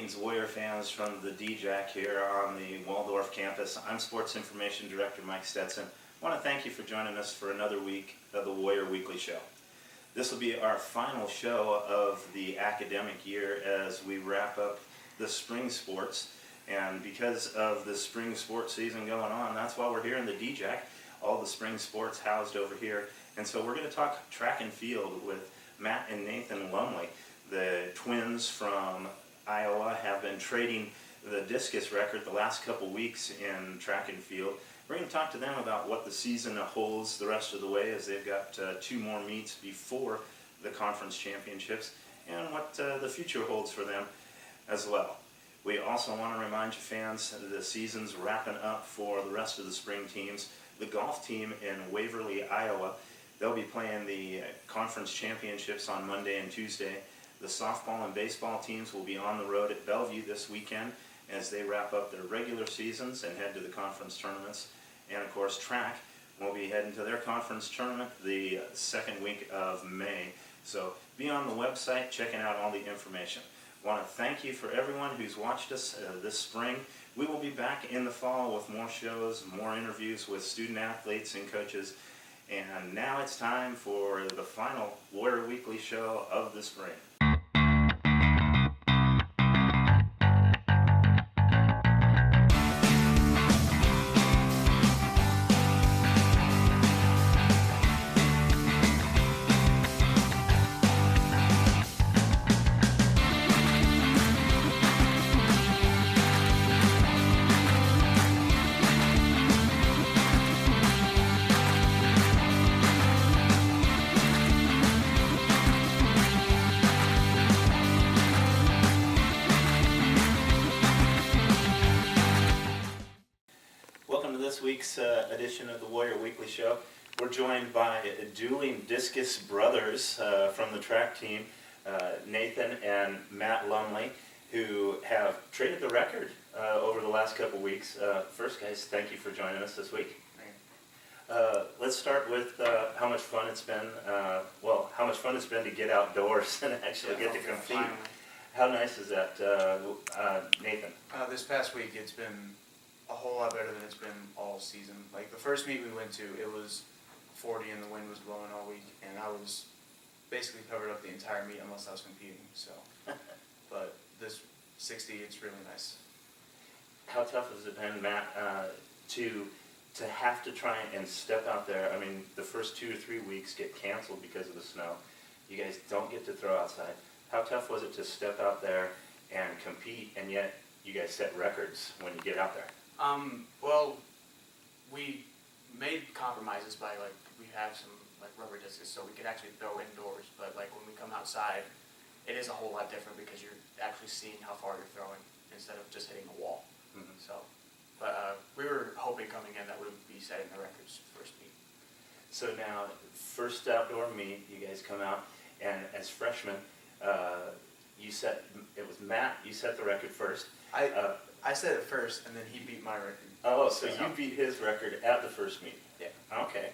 Greetings, Warrior fans from the DJAC here on the Waldorf campus. I'm Sports Information Director Mike Stetson. I want to thank you for joining us for another week of the Warrior Weekly Show. This will be our final show of the academic year as we wrap up the spring sports. And because of the spring sports season going on, that's why we're here in the DJAC, all the spring sports housed over here. And so we're going to talk track and field with Matt and Nathan Lumley. The twins from Iowa have been trading the discus record the last couple weeks in track and field. We're going to talk to them about what the season holds the rest of the way, as they've got two more meets before the conference championships, and what the future holds for them as well. We also want to remind you fans that the season's wrapping up for the rest of the spring teams. The golf team in Waverly, Iowa, they'll be playing the conference championships on Monday and Tuesday. The softball and baseball teams will be on the road at Bellevue this weekend as they wrap up their regular seasons and head to the conference tournaments. And of course, track will be heading to their conference tournament the second week of May. So be on the website checking out all the information. I want to thank you for everyone who's watched us this spring. We will be back in the fall with more shows, more interviews with student athletes and coaches. And now it's time for the final Warrior Weekly show of the spring. This week's edition of the Warrior Weekly Show. We're joined by dueling discus brothers from the track team, Nathan and Matt Lumley, who have traded the record over the last couple weeks. First, guys, thank you for joining us this week. Let's start with how much fun it's been. How much fun it's been to get outdoors and actually get to compete. Finally. How nice is that, Nathan? This past week, it's been a whole lot better than it's been all season. Like the first meet we went to, it was 40 and the wind was blowing all week, and I was basically covered up the entire meet unless I was competing. So, but this 60, it's really nice. How tough has it been, Matt, to have to try and step out there? I mean, the first 2 or 3 weeks get canceled because of the snow. You guys don't get to throw outside. How tough was it to step out there and compete, and yet you guys set records when you get out there? Well, we made compromises by, we have some, rubber discs so we could actually throw indoors, but, when we come outside, it is a whole lot different because you're actually seeing how far you're throwing instead of just hitting a wall. Mm-hmm. So, but we were hoping coming in that we would be setting the records first meet. So now, first outdoor meet, you guys come out, and as freshmen, it was Matt, you set the record first. I said it first, and then he beat my record. Oh, so you beat his record at the first meet? Yeah. Okay.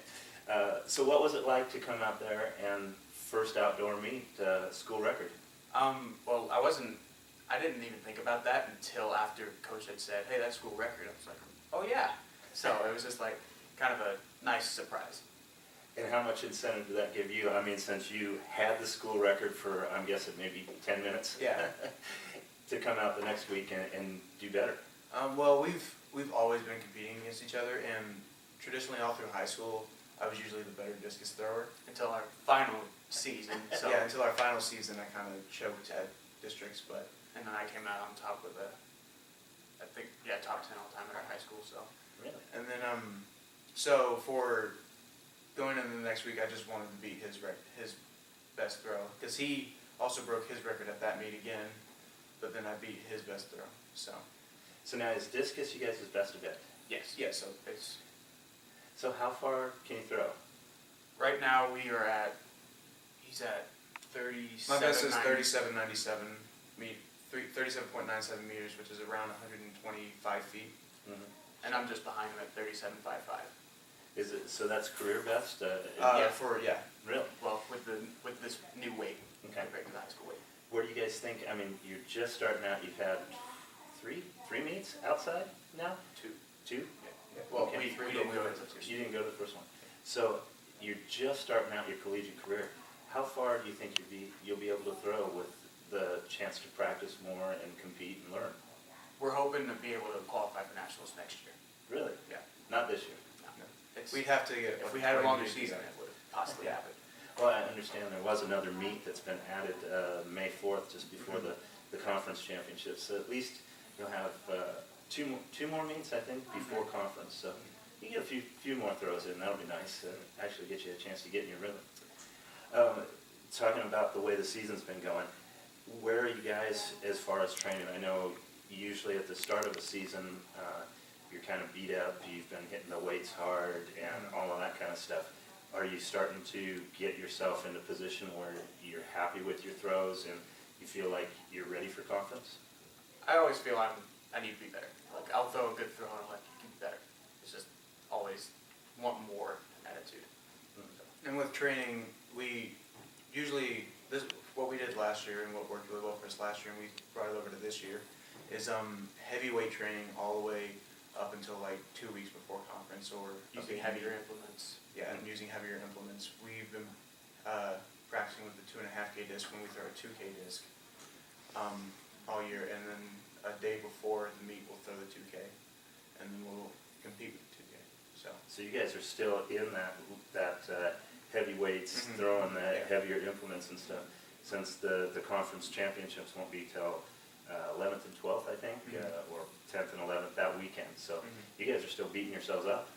So what was it like to come out there and first outdoor meet, school record? Well, I didn't even think about that until after Coach had said, hey, that's school record. I was like, oh yeah. So it was just kind of a nice surprise. And how much incentive did that give you? I mean, since you had the school record for, I'm guessing, maybe 10 minutes? Yeah. To come out the next week and do better? Well, we've always been competing against each other, and traditionally all through high school, I was usually the better discus thrower. Until our final season. So. Yeah, until our final season, I kind of choked at districts, and then I came out on top with top 10 all time at our high school. So. Really? And then, so for going into the next week, I just wanted to beat his best throw, because he also broke his record at that meet again. But then I beat his best throw. So now is discus you guys' best event? Yes. Yeah. So how far can you throw? Right now he's at 37. My best is 37.97 37.97 meters, which is around 125 feet. Mm-hmm. And I'm just behind him at 37.55. Is it so? That's career best. Yeah. Really? Well, with this new weight, okay, compared to the high school weight. Where do you guys think, I mean, you're just starting out, you've had three meets outside now? Two. Two? Yeah. Well, Okay. we didn't go to the first. You didn't go to the first one. So you're just starting out your collegiate career. How far do you think you'll be able to throw with the chance to practice more and compete and learn? We're hoping to be able to qualify for nationals next year. Really? Yeah. Not this year? No. It's, We'd have to get. if we had a longer season, it would have possibly happened. Well, I understand there was another meet that's been added May 4th, just before the conference championships. So at least you'll have two more meets, I think, before conference. So you get a few more throws in. That'll be nice. Actually get you a chance to get in your rhythm. Talking about the way the season's been going, where are you guys as far as training? I know usually at the start of a season, you're kind of beat up. You've been hitting the weights hard and all of that kind of stuff. Are you starting to get yourself in a position where you're happy with your throws and you feel like you're ready for conference? I always feel I need to be better. Like, I'll throw a good throw and I'm like, you can be better. It's just always want more attitude. And with training, we usually, what we did last year and what worked really well for us last year, and we brought it over to this year, is heavyweight training all the way up until like 2 weeks before conference, or Using heavier implements. Yeah, and using heavier implements. We've been practicing with the 2.5K disc when we throw a 2K disc all year, and then a day before the meet we'll throw the 2K, and then we'll compete with the 2K. So you guys are still in that heavyweights, throwing the heavier implements and stuff, since the conference championships won't be till 11th and 12th, I think, or 10th and 11th that weekend. So you guys are still beating yourselves up.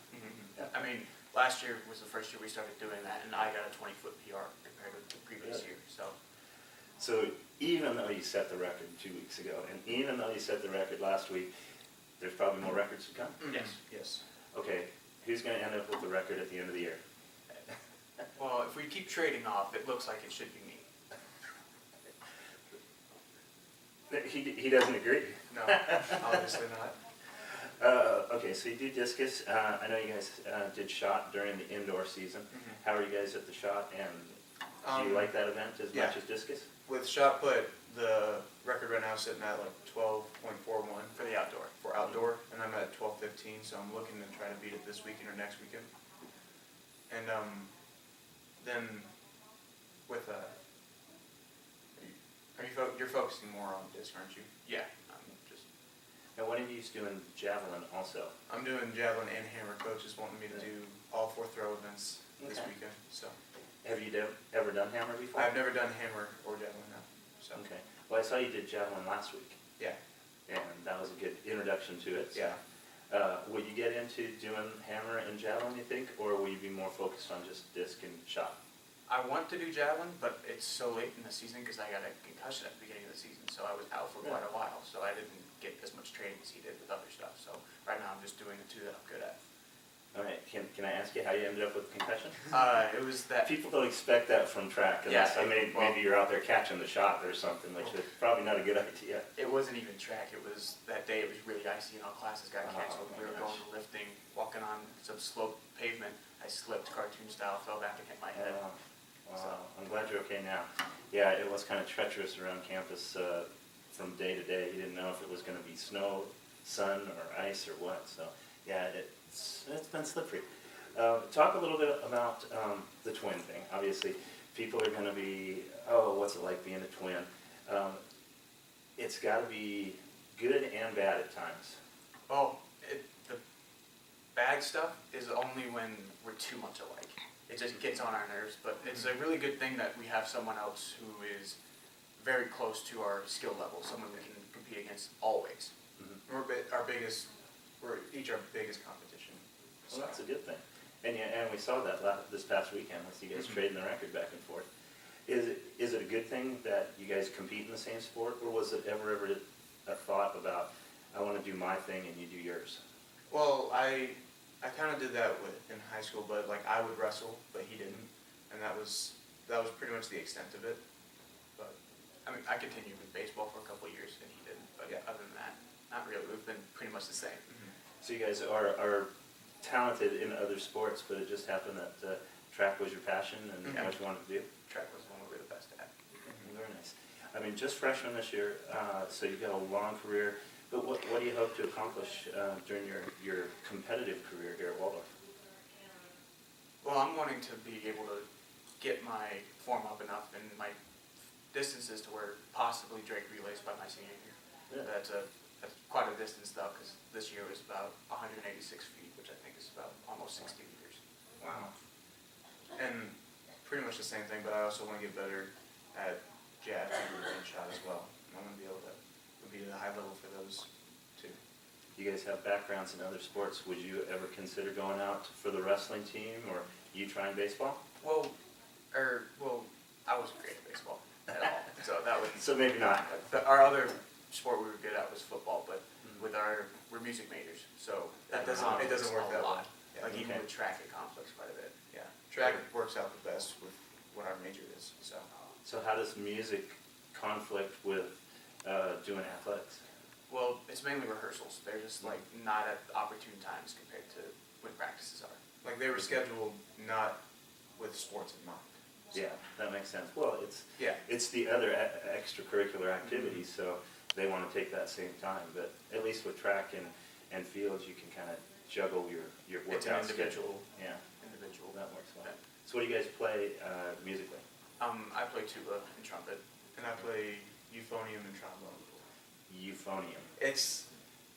Yeah. I mean, last year was the first year we started doing that, and I got a 20-foot PR compared with the previous year. So even though you set the record 2 weeks ago, and even though you set the record last week, there's probably more records to come? Yes. Yes. Okay, who's going to end up with the record at the end of the year? Well, if we keep trading off, it looks like it should be me. He doesn't agree. No, obviously not. Okay, so you do discus. I know you guys did shot during the indoor season. How are you guys at the shot, and do you like that event as much as discus? With shot put, the record right now is sitting at like 12.41 For the outdoor. for outdoor, and I'm at 12.15, so I'm looking to try to beat it this weekend or next weekend. And then with you're focusing more on disc, aren't you? Yeah. Just And what are you doing javelin also? I'm doing javelin and hammer. Coach is wanting me to do all 4 throw events this Okay. weekend. So Have you ever done hammer before? I've never done hammer or javelin now. So Okay. Well, I saw you did javelin last week, yeah, and that was a good introduction to it. So, yeah. will you get into doing hammer and javelin, you think, or will you be more focused on just disc and shot? I want to do javelin, but it's so late in the season because I got a concussion at the beginning of the season, so I was out for quite a while. So I didn't get as much training as he did with other stuff. So right now I'm just doing the 2 that I'm good at. All right. Can I ask you how you ended up with concussion? It was that. People don't expect that from track. Unless, Yeah, maybe you're out there catching the shot or something, which is probably not a good idea. It wasn't even track. It was that day. It was really icy, and all classes got canceled. Oh, my We were gosh. going lifting, walking on some slope pavement. I slipped, cartoon style, fell back and hit my head. Wow. I'm glad you're okay now. Yeah, it was kind of treacherous around campus from day to day. You didn't know if it was going to be snow, sun, or ice, or what. So, yeah, it's been slippery. Talk a little bit about the twin thing. Obviously, people are going to be, oh, what's it like being a twin? It's got to be good and bad at times. Oh, the bad stuff is only when we're too much alike. It just gets on our nerves, but it's a really good thing that we have someone else who is very close to our skill level, someone we can compete against always. We're each our biggest competition. Well, that's a good thing. And we saw that this past weekend with you guys trading the record back and forth. Is it a good thing that you guys compete in the same sport, or was it ever a thought about, I want to do my thing and you do yours? Well, I kind of did that in high school, but like I would wrestle, but he didn't, and that was pretty much the extent of it. But I mean, I continued with baseball for a couple of years and he didn't, but Yeah. other than that, not really. We've been pretty much the same. So you guys are talented in other sports, but it just happened that track was your passion and what you wanted to do? Track was one we were the best at. Very nice. I mean, just freshman this year, so you've got a long career. But what do you hope to accomplish during your competitive career here at Waldorf? Well, I'm wanting to be able to get my form up enough and my distances to where possibly Drake relays by my senior year. Yeah. That's quite a distance though, because this year was about 186 feet, which I think is about almost 60 meters. Wow. And pretty much the same thing, but I also want to get better at jab and shot as well. I want to be able to be at a high level for those too. You guys have backgrounds in other sports. Would you ever consider going out for the wrestling team, or you trying baseball? Well, I wasn't great at baseball at all, so that would. So maybe not. Our other sport we were good at was football, but we're music majors, so It doesn't work a that lot. way. Yeah. Like even Okay. with track, it conflicts quite a bit. Yeah, track works out the best with what our major is. So how does music conflict with doing athletics? Well, it's mainly rehearsals. They're just like not at opportune times compared to when practices are. Like they were scheduled not with sports in mind. Yeah, that makes sense. Well, Yeah. it's the other extracurricular activities, so they want to take that same time. But at least with track and fields, you can kind of juggle your It's an workout individual. schedule. Yeah, Individual. that works well. Yeah. So what do you guys play musically? I play tuba and trumpet. And I play euphonium and trombone. Euphonium. It's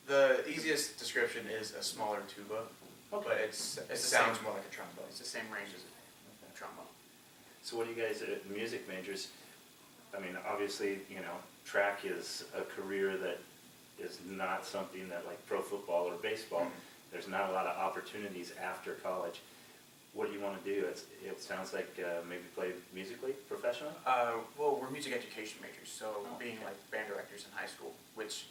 the easiest description is a smaller tuba, but it the sounds same. more like a trombone. It's the same range as a trombone. So what do you guys, music majors, I mean, obviously, track is a career that is not something that like pro football or baseball, there's not a lot of opportunities after college. What do you want to do? It sounds like maybe play musically, professionally? Well, we're music education majors, so being okay. like band directors in high school, which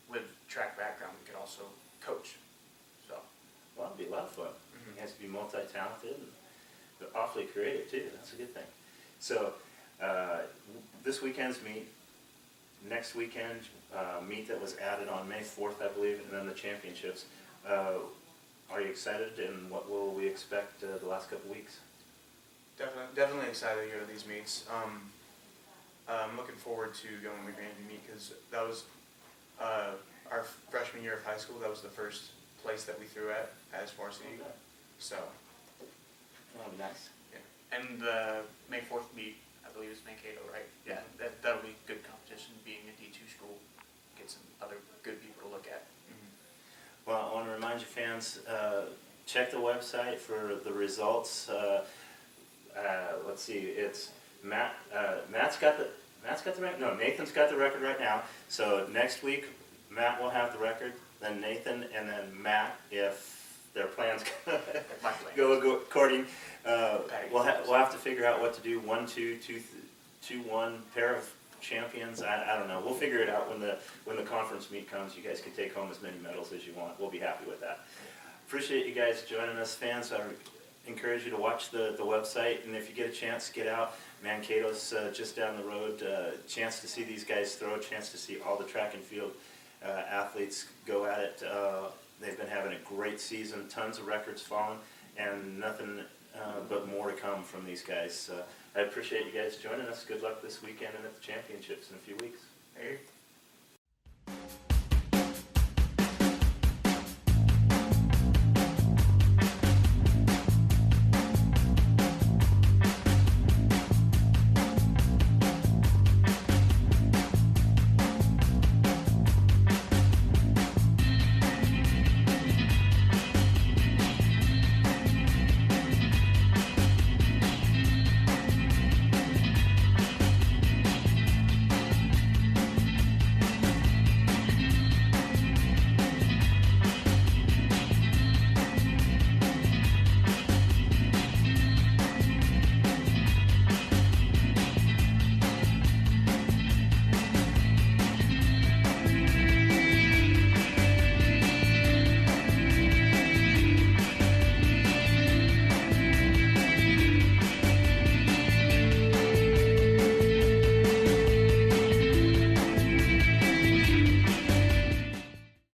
with track background, we could also coach. So, Well, it'd be a lot of fun. You guys be multi-talented and awfully creative too. That's a good thing. So this weekend's meet, next weekend meet that was added on May 4th, I believe, and then the championships. Are you excited, and what will we expect the last couple weeks? Definitely excited to go to these meets. I'm looking forward to going to the Grandview meet because that was our freshman year of high school. That was the first place that we threw at as varsity. Okay. So, That'll be nice. and the May 4th meet, I believe is Mankato, right? Yeah, that'll be good competition. Being a D2 school, get some other good people to look at. Well, I want to remind you fans, check the website for the results. Let's see, it's Nathan's got the record. No, Nathan's got the record right now. So next week, Matt will have the record, then Nathan, and then Matt, if their plans My plan. go according. We'll have to figure out what to do. 1, 2, 2, 1 pair of champions. I don't know. We'll figure it out when the conference meet comes. You guys can take home as many medals as you want. We'll be happy with that. Appreciate you guys joining us, fans. I encourage you to watch the website, and if you get a chance, get out. Mankato's just down the road. Chance to see these guys throw. Chance to see all the track and field athletes go at it. They've been having a great season. Tons of records falling, and nothing but more to come from these guys. I appreciate you guys joining us. Good luck this weekend and at the championships in a few weeks. there you go.